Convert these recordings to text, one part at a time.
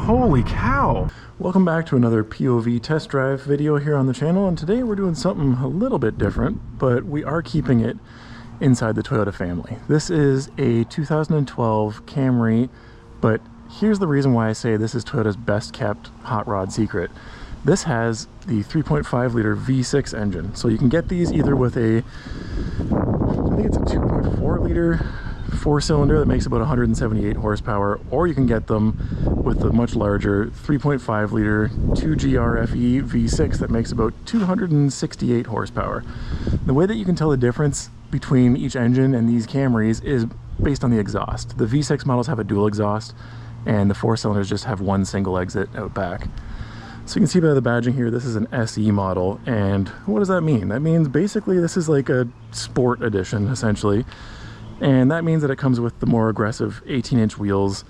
Holy cow! Welcome back to another POV test drive video here on the channel, and today we're doing something a little bit different, but we are keeping it inside the Toyota family. This is a 2012 Camry, but here's the reason why I say this is Toyota's best kept hot rod secret. This has the 3.5 liter V6 engine, so you can get these either with a, I think it's a 2.4 liter four-cylinder that makes about 178 horsepower, or you can get them with the much larger 3.5 liter 2GRFE V6 that makes about 268 horsepower. The way that you can tell the difference between each engine and these Camrys is based on the exhaust. The V6 models have a dual exhaust, and the four cylinders just have one single exit out back. So you can see by the badging here, this is an SE model, and what does that mean? That means basically this is like a sport edition, essentially. And that means that it comes with the more aggressive 18-inch wheels,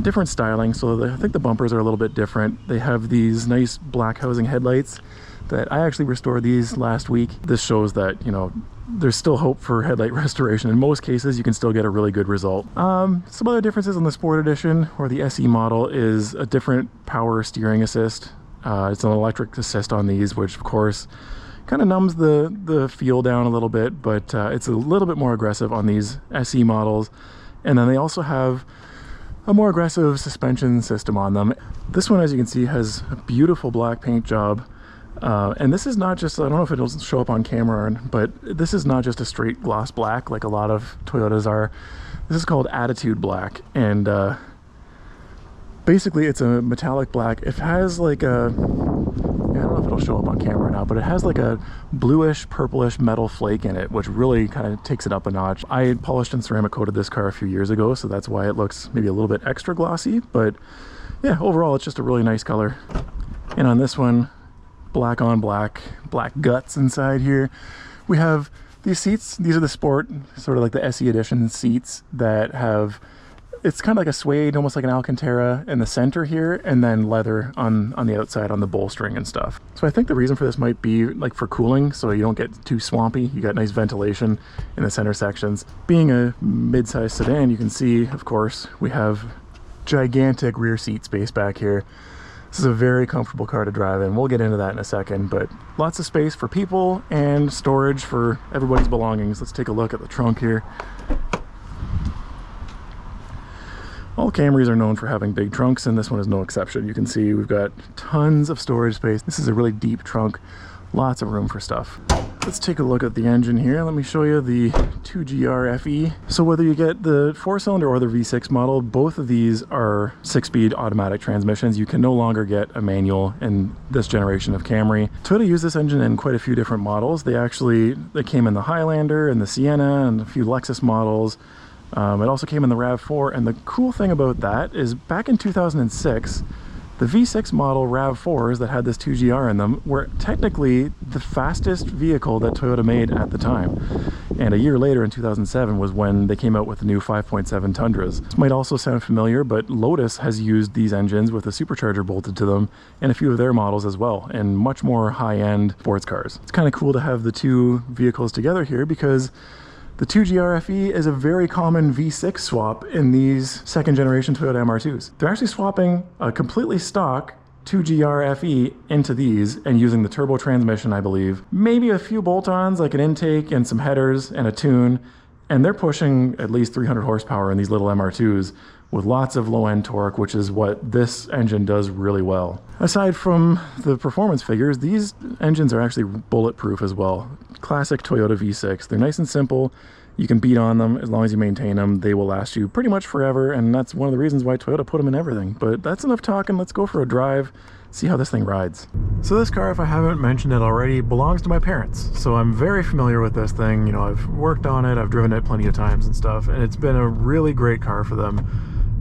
different styling. So I think the bumpers are a little bit different. They have these nice black housing headlights that I actually restored these last week. This shows that, you know, there's still hope for headlight restoration. In most cases, you can still get a really good result. Some other differences on the Sport Edition or the SE model is a different power steering assist. It's an electric assist on these, which of course kind of numbs the feel down a little bit, but it's a little bit more aggressive on these SE models. And then they also have a more aggressive suspension system on them. This one, as you can see, has a beautiful black paint job. And this is not just, I don't know if it'll show up on camera, but this is not just a straight gloss black like a lot of Toyotas are. This is called Attitude Black, and basically it's a metallic black. It has like a, I don't know if it'll show up on camera now, but it has like a bluish purplish metal flake in it, which really kind of takes it up a notch. I polished and ceramic coated this car a few years ago, so that's why it looks maybe a little bit extra glossy, but yeah, overall it's just a really nice color. And on this one, black on black, black guts inside here. We have these seats. These are the Sport, sort of like the SE Edition seats that have, it's kind of like a suede, almost like an Alcantara in the center here, and then leather on the outside on the bolstering and stuff. So I think the reason for this might be like for cooling, so you don't get too swampy. You got nice ventilation in the center sections. Being a mid-sized sedan, you can see, of course, we have gigantic rear seat space back here. This is a very comfortable car to drive in. We'll get into that in a second, but lots of space for people and storage for everybody's belongings. Let's take a look at the trunk here. All Camrys are known for having big trunks, and this one is no exception. You can see we've got tons of storage space. This is a really deep trunk, lots of room for stuff. Let's take a look at the engine here. Let me show you the 2GRFE. So whether you get the four-cylinder or the V6 model, both of these are 6-speed automatic transmissions. You can no longer get a manual in this generation of Camry. Toyota used this engine in quite a few different models. They came in the Highlander and the Sienna and a few Lexus models. It also came in the RAV4, and the cool thing about that is back in 2006, the V6 model RAV4s that had this 2GR in them were technically the fastest vehicle that Toyota made at the time. And a year later in 2007 was when they came out with the new 5.7 Tundras. This might also sound familiar, but Lotus has used these engines with a supercharger bolted to them in a few of their models as well, and much more high-end sports cars. It's kind of cool to have the two vehicles together here because the 2GRFE is a very common V6 swap in these second generation Toyota MR2s. They're actually swapping a completely stock 2GRFE into these and using the turbo transmission, I believe. Maybe a few bolt-ons like an intake and some headers and a tune, and they're pushing at least 300 horsepower in these little MR2s with lots of low-end torque, which is what this engine does really well. Aside from the performance figures, these engines are actually bulletproof as well. Classic Toyota V6. They're nice and simple. You can beat on them as long as you maintain them. They will last you pretty much forever, and that's one of the reasons why Toyota put them in everything. But that's enough talking. Let's go for a drive, see how this thing rides. So this car, if I haven't mentioned it already, belongs to my parents. So I'm very familiar with this thing. You know, I've worked on it, I've driven it plenty of times and stuff, and it's been a really great car for them.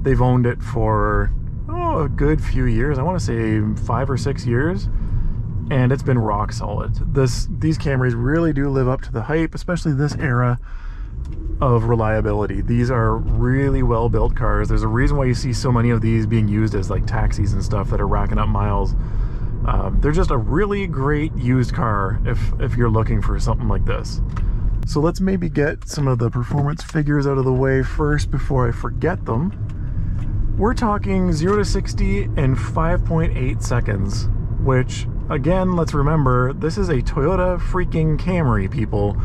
They've owned it for, a good few years. I want to say 5 or 6 years. And it's been rock solid. These Camrys really do live up to the hype, especially this era of reliability. These are really well built cars. There's a reason why you see so many of these being used as like taxis and stuff that are racking up miles. They're just a really great used car if you're looking for something like this. So let's maybe get some of the performance figures out of the way first before I forget them. We're talking 0 to 60 in 5.8 seconds, which, again, let's remember, this is a Toyota freaking Camry, people.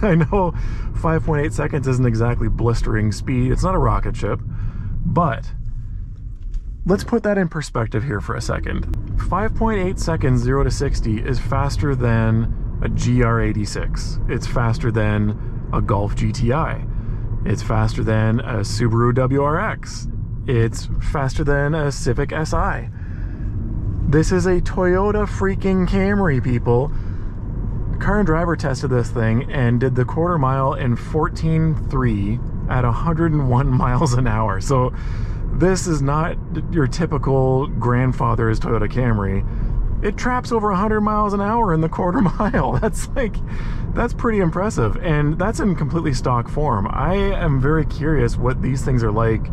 I know 5.8 seconds isn't exactly blistering speed. It's not a rocket ship, but let's put that in perspective here for a second. 5.8 seconds 0 to 60 is faster than a GR86. It's faster than a Golf GTI. It's faster than a Subaru WRX. It's faster than a Civic Si. This is a Toyota freaking Camry, people. Car and Driver tested this thing and did the quarter mile in 14.3 at 101 miles an hour. So this is not your typical grandfather's Toyota Camry. It traps over 100 miles an hour in the quarter mile. That's pretty impressive. And that's in completely stock form. I am very curious what these things are like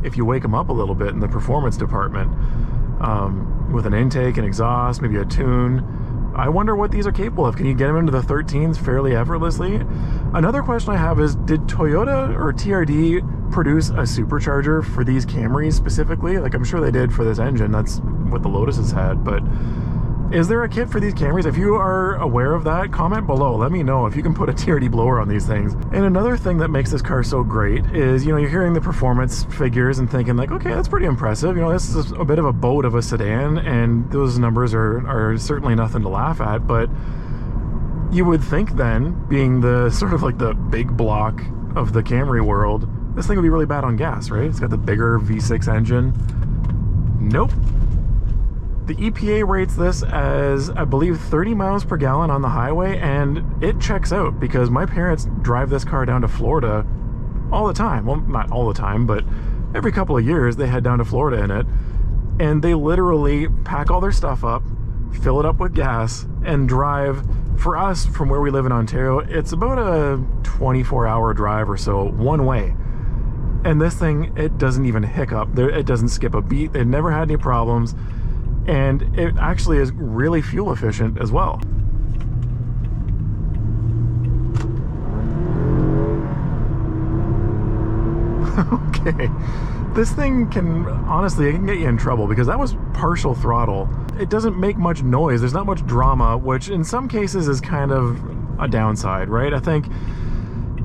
if you wake them up a little bit in the performance department. With an intake, an exhaust, maybe a tune. I wonder what these are capable of. Can you get them into the 13s fairly effortlessly? Another question I have is, did Toyota or TRD produce a supercharger for these Camrys specifically? Like, I'm sure they did for this engine. That's what the Lotus has had, but is there a kit for these Camrys? If you are aware of that, comment below. Let me know if you can put a TRD blower on these things. And another thing that makes this car so great is, you're hearing the performance figures and thinking like, okay, that's pretty impressive. This is a bit of a boat of a sedan, and those numbers are certainly nothing to laugh at. But you would think then, being the sort of like the big block of the Camry world, this thing would be really bad on gas, right? It's got the bigger V6 engine. Nope. The EPA rates this as, I believe, 30 miles per gallon on the highway, and it checks out because my parents drive this car down to Florida all the time. Well, not all the time, but every couple of years they head down to Florida in it, and they literally pack all their stuff up, fill it up with gas, and drive. For us, from where we live in Ontario, it's about a 24-hour drive or so, one way. And this thing, it doesn't even hiccup. It doesn't skip a beat. It never had any problems. And it actually is really fuel efficient as well. Okay, this thing can, honestly, it can get you in trouble because that was partial throttle. It doesn't make much noise. There's not much drama, which in some cases is kind of a downside, right? I think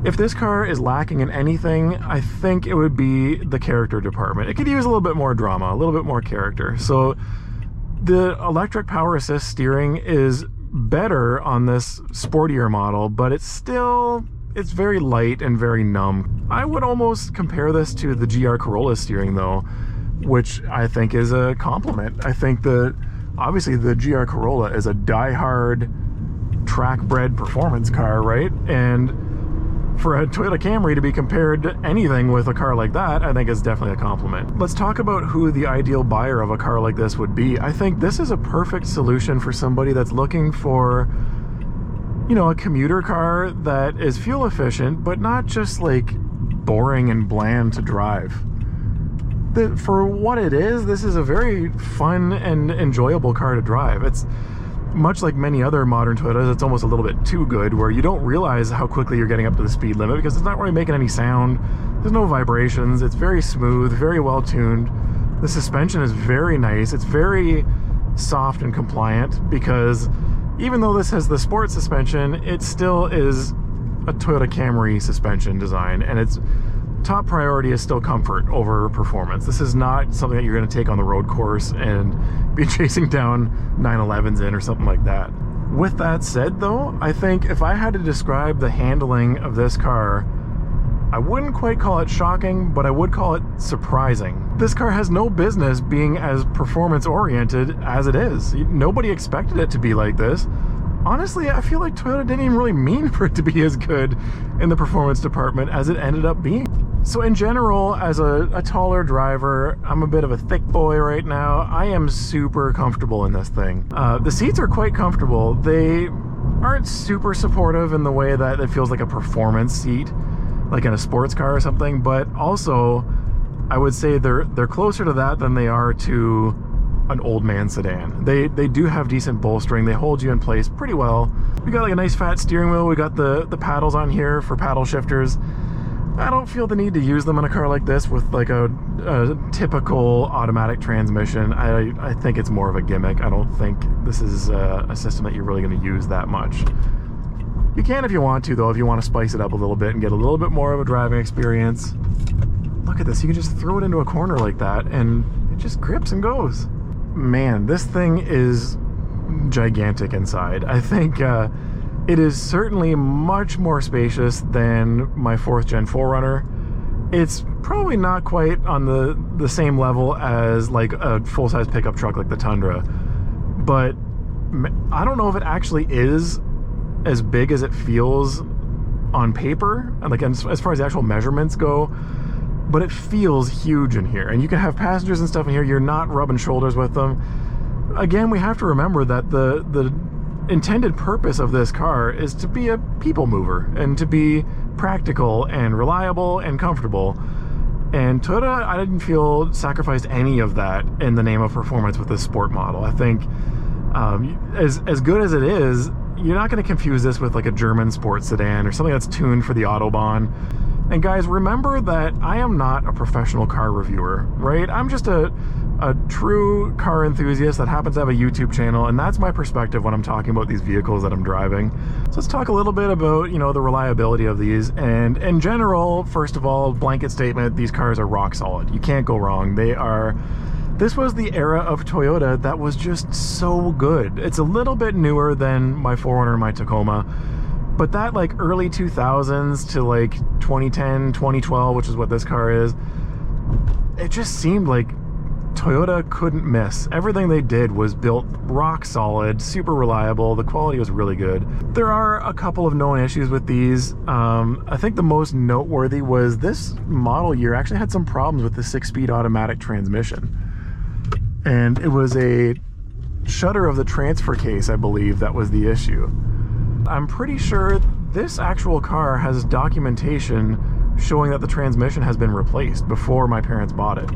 if this car is lacking in anything, I think it would be the character department. It could use a little bit more drama, a little bit more character. So the electric power assist steering is better on this sportier model, but it's very light and very numb. I would almost compare this to the GR Corolla steering though, which I think is a compliment. I think that obviously the GR Corolla is a die-hard track-bred performance car, right? And for a Toyota Camry to be compared to anything with a car like that, I think is definitely a compliment. Let's talk about who the ideal buyer of a car like this would be. I think this is a perfect solution for somebody that's looking for, a commuter car that is fuel efficient, but not just like boring and bland to drive. For what it is, this is a very fun and enjoyable car to drive. It's much like many other modern Toyotas, it's almost a little bit too good, where you don't realize how quickly you're getting up to the speed limit because it's not really making any sound. There's no vibrations. It's very smooth, very well tuned. The suspension is very nice. It's very soft and compliant because even though this has the sport suspension, it still is a Toyota Camry suspension design, and its top priority is still comfort over performance. This is not something that you're going to take on the road course and be chasing down 911s in or something like that. With that said though, I think if I had to describe the handling of this car, I wouldn't quite call it shocking, but I would call it surprising. This car has no business being as performance oriented as it is. Nobody expected it to be like this. Honestly, I feel like Toyota didn't even really mean for it to be as good in the performance department as it ended up being. So in general, as a taller driver, I'm a bit of a thick boy right now. I am super comfortable in this thing. The seats are quite comfortable. They aren't super supportive in the way that it feels like a performance seat, like in a sports car or something, but also I would say they're closer to that than they are to an old man sedan. They do have decent bolstering. They hold you in place pretty well. We got like a nice fat steering wheel. We got the paddles on here for paddle shifters. I don't feel the need to use them in a car like this with like a typical automatic transmission. I think it's more of a gimmick. I don't think this is a system that you're really going to use that much. You can if you want to, though, if you want to spice it up a little bit and get a little bit more of a driving experience. Look at this. You can just throw it into a corner like that and it just grips and goes. Man, this thing is gigantic inside. I think it is certainly much more spacious than my 4th gen 4Runner. It's probably not quite on the same level as like a full-size pickup truck like the Tundra, but I don't know if it actually is as big as it feels on paper, and like as far as the actual measurements go, but it feels huge in here. And you can have passengers and stuff in here. You're not rubbing shoulders with them. Again, we have to remember that the intended purpose of this car is to be a people mover and to be practical and reliable and comfortable. And Toyota, I didn't feel sacrificed any of that in the name of performance with this sport model. I think as good as it is, you're not going to confuse this with like a German sports sedan or something that's tuned for the Autobahn. And guys, remember that I am not a professional car reviewer, right? I'm just a true car enthusiast that happens to have a YouTube channel, and that's my perspective when I'm talking about these vehicles that I'm driving. So let's talk a little bit about, you know, the reliability of these. And in general, first of all, blanket statement, these cars are rock solid. You can't go wrong. This was the era of Toyota that was just so good. It's a little bit newer than my 4Runner and my Tacoma, but that like early 2000s to like 2010, 2012, which is what this car is, it just seemed like Toyota couldn't miss. Everything they did was built rock solid, super reliable. The quality was really good. There are a couple of known issues with these. I think the most noteworthy was this model year actually had some problems with the 6-speed automatic transmission. And it was a shutter of the transfer case, I believe, that was the issue. I'm pretty sure this actual car has documentation showing that the transmission has been replaced before my parents bought it.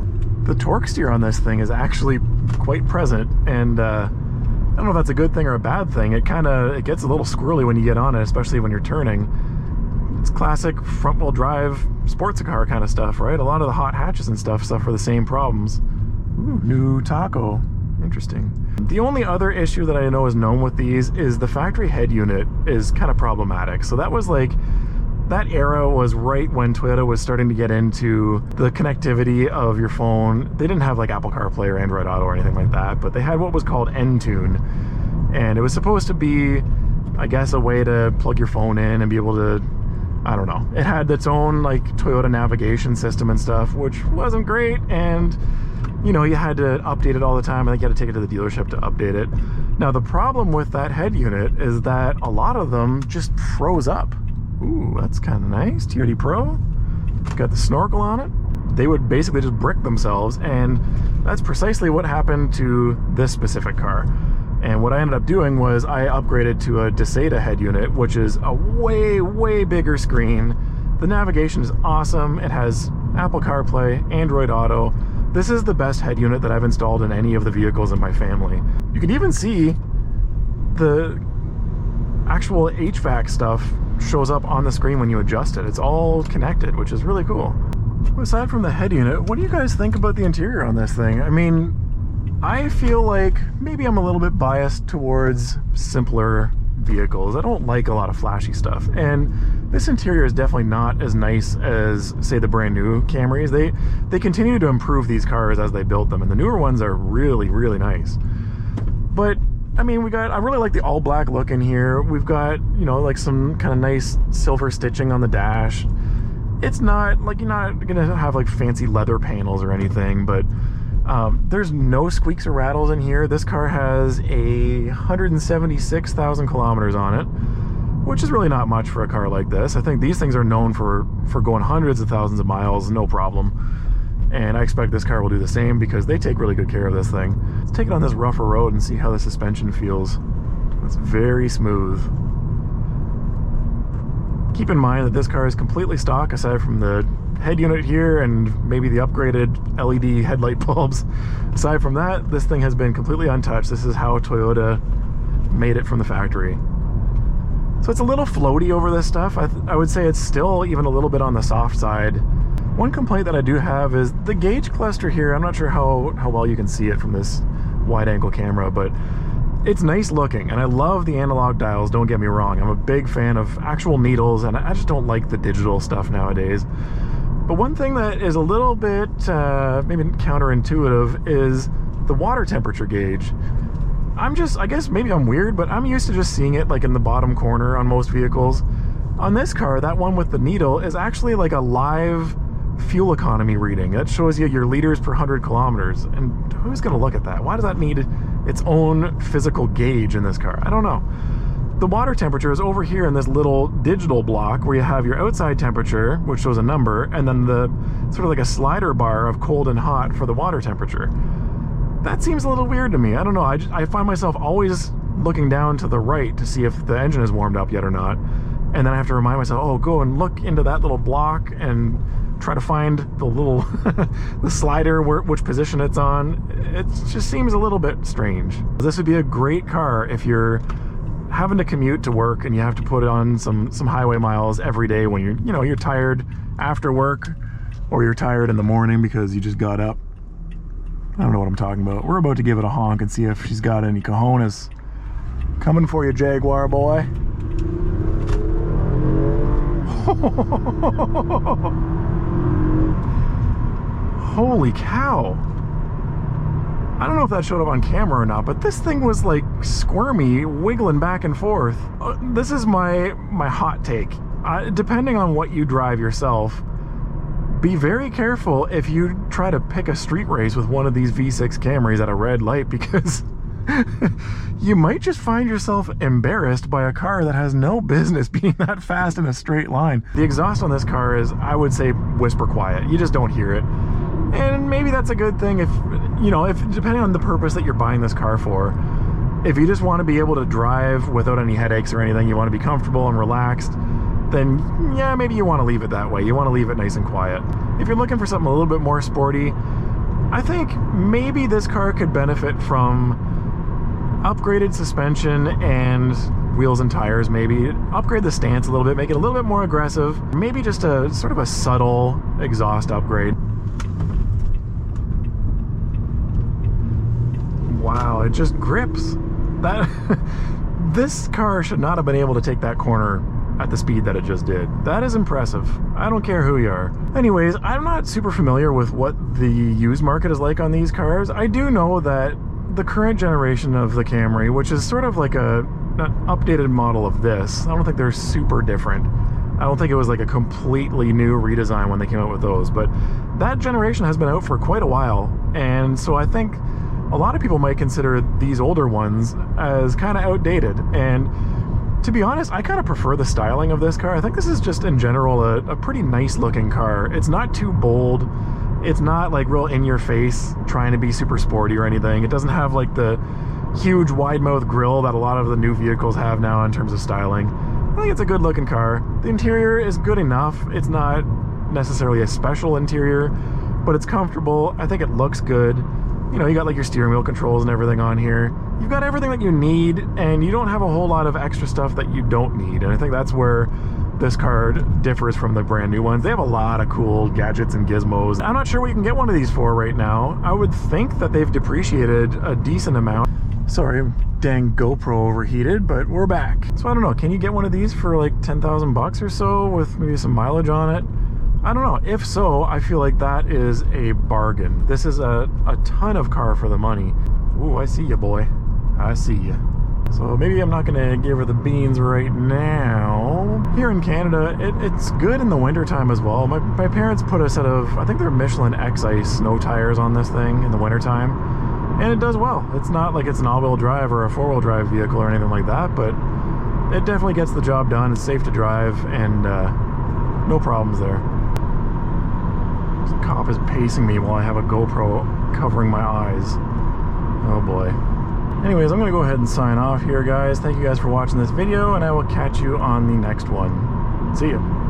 The torque steer on this thing is actually quite present, and I don't know if that's a good thing or a bad thing. It gets a little squirrely when you get on it, especially when you're turning. It's classic front-wheel drive sports car kind of stuff, right? A lot of the hot hatches and stuff suffer the same problems. Ooh, new taco. Interesting. The only other issue that I know is known with these is the factory head unit is kind of problematic. So that was like, that era was right when Toyota was starting to get into the connectivity of your phone. They didn't have like Apple CarPlay or Android Auto or anything like that, but they had what was called N-Tune. And it was supposed to be, I guess, a way to plug your phone in and be able to, I don't know. It had its own like Toyota navigation system and stuff, which wasn't great, and you know, you had to update it all the time. I think you had to take it to the dealership to update it. Now, the problem with that head unit is that a lot of them just froze up. Ooh, that's kind of nice. TRD Pro. Got the snorkel on it. They would basically just brick themselves, and that's precisely what happened to this specific car. And what I ended up doing was I upgraded to a Deseda head unit, which is a way, way bigger screen. The navigation is awesome. It has Apple CarPlay, Android Auto. This is the best head unit that I've installed in any of the vehicles in my family. You can even see the actual HVAC stuff shows up on the screen when you adjust it. It's all connected, which is really cool. Aside from the head unit, what do you guys think about the interior on this thing? I mean, I feel like maybe I'm a little bit biased towards simpler vehicles. I don't like a lot of flashy stuff, and this interior is definitely not as nice as, say, the brand new Camrys. They continue to improve these cars as they build them, and the newer ones are really, really nice. But I mean, I really like the all black look in here. We've got, you know, like some kind of nice silver stitching on the dash. It's not like, you're not gonna have like fancy leather panels or anything, but there's no squeaks or rattles in here. This car has 176,000 kilometers on it, which is really not much for a car like this. I think these things are known for going hundreds of thousands of miles, no problem. And I expect this car will do the same because they take really good care of this thing. Let's take it on this rougher road and see how the suspension feels. It's very smooth. Keep in mind that this car is completely stock aside from the head unit here and maybe the upgraded LED headlight bulbs. Aside from that, this thing has been completely untouched. This is how Toyota made it from the factory. So it's a little floaty over this stuff. I would say it's still even a little bit on the soft side. One complaint that I do have is the gauge cluster here. I'm not sure how well you can see it from this wide angle camera, but it's nice looking, and I love the analog dials, don't get me wrong. I'm a big fan of actual needles, and I just don't like the digital stuff nowadays. But one thing that is a little bit maybe counterintuitive is the water temperature gauge. I guess maybe I'm weird, but I'm used to just seeing it like in the bottom corner on most vehicles. On this car, that one with the needle is actually like a live fuel economy reading. That shows you your liters per 100 kilometers. And who's gonna look at that? Why does that need its own physical gauge in this car? I don't know. The water temperature is over here in this little digital block where you have your outside temperature, which shows a number, and then the sort of like a slider bar of cold and hot for the water temperature. That seems a little weird to me. I don't know. I find myself always looking down to the right to see if the engine is warmed up yet or not. And then I have to remind myself, oh, go and look into that little block and try to find the little the slider which position it's on. It just seems a little bit strange. This would be a great car if you're having to commute to work and you have to put on some highway miles every day when you're tired after work, or you're tired in the morning because you just got up. I don't know what I'm talking about. We're about to give it a honk and see if she's got any cojones. Coming for you, Jaguar boy. Holy cow. I don't know if that showed up on camera or not, but this thing was like squirmy, wiggling back and forth. This is my hot take. Depending on what you drive yourself, be very careful if you try to pick a street race with one of these V6 Camrys at a red light, because you might just find yourself embarrassed by a car that has no business being that fast in a straight line. The exhaust on this car is, I would say, whisper quiet. You just don't hear it. And maybe that's a good thing if depending on the purpose that you're buying this car for. If you just want to be able to drive without any headaches or anything, you want to be comfortable and relaxed, then yeah, maybe you want to leave it that way. You want to leave it nice and quiet. If you're looking for something a little bit more sporty, I think maybe this car could benefit from upgraded suspension and wheels and tires. Maybe upgrade the stance a little bit, make it a little bit more aggressive. Maybe just a sort of a subtle exhaust upgrade. Wow, it just grips. That this car should not have been able to take that corner at the speed that it just did. That is impressive. I don't care who you are. Anyways, I'm not super familiar with what the used market is like on these cars. I do know that the current generation of the Camry, which is sort of like an updated model of this, I don't think they're super different. I don't think it was like a completely new redesign when they came out with those, but that generation has been out for quite a while, and so I think a lot of people might consider these older ones as kind of outdated. And to be honest, I kind of prefer the styling of this car. I think this is just in general a pretty nice looking car. It's not too bold. It's not like real in your face trying to be super sporty or anything. It doesn't have like the huge wide mouth grille that a lot of the new vehicles have now in terms of styling. I think it's a good looking car. The interior is good enough. It's not necessarily a special interior, but it's comfortable. I think it looks good. You know, you got like your steering wheel controls and everything on here. You've got everything that you need, and you don't have a whole lot of extra stuff that you don't need. And I think that's where this car differs from the brand new ones. They have a lot of cool gadgets and gizmos. I'm not sure what you can get one of these for right now. I would think that they've depreciated a decent amount. Sorry, dang GoPro overheated, but we're back. So I don't know, can you get one of these for like 10,000 bucks or so with maybe some mileage on it? I don't know. If so, I feel like that is a bargain. This is a ton of car for the money. Ooh, I see you, boy. I see you. So maybe I'm not gonna give her the beans right now. Here in Canada, it's good in the wintertime as well. My parents put a set of, I think they're Michelin X-Ice snow tires on this thing in the wintertime, and it does well. It's not like it's an all-wheel drive or a four-wheel drive vehicle or anything like that, but it definitely gets the job done. It's safe to drive, and no problems there. This cop is pacing me while I have a GoPro covering my eyes. Oh boy. Anyways, I'm going to go ahead and sign off here, guys. Thank you guys for watching this video, and I will catch you on the next one. See ya.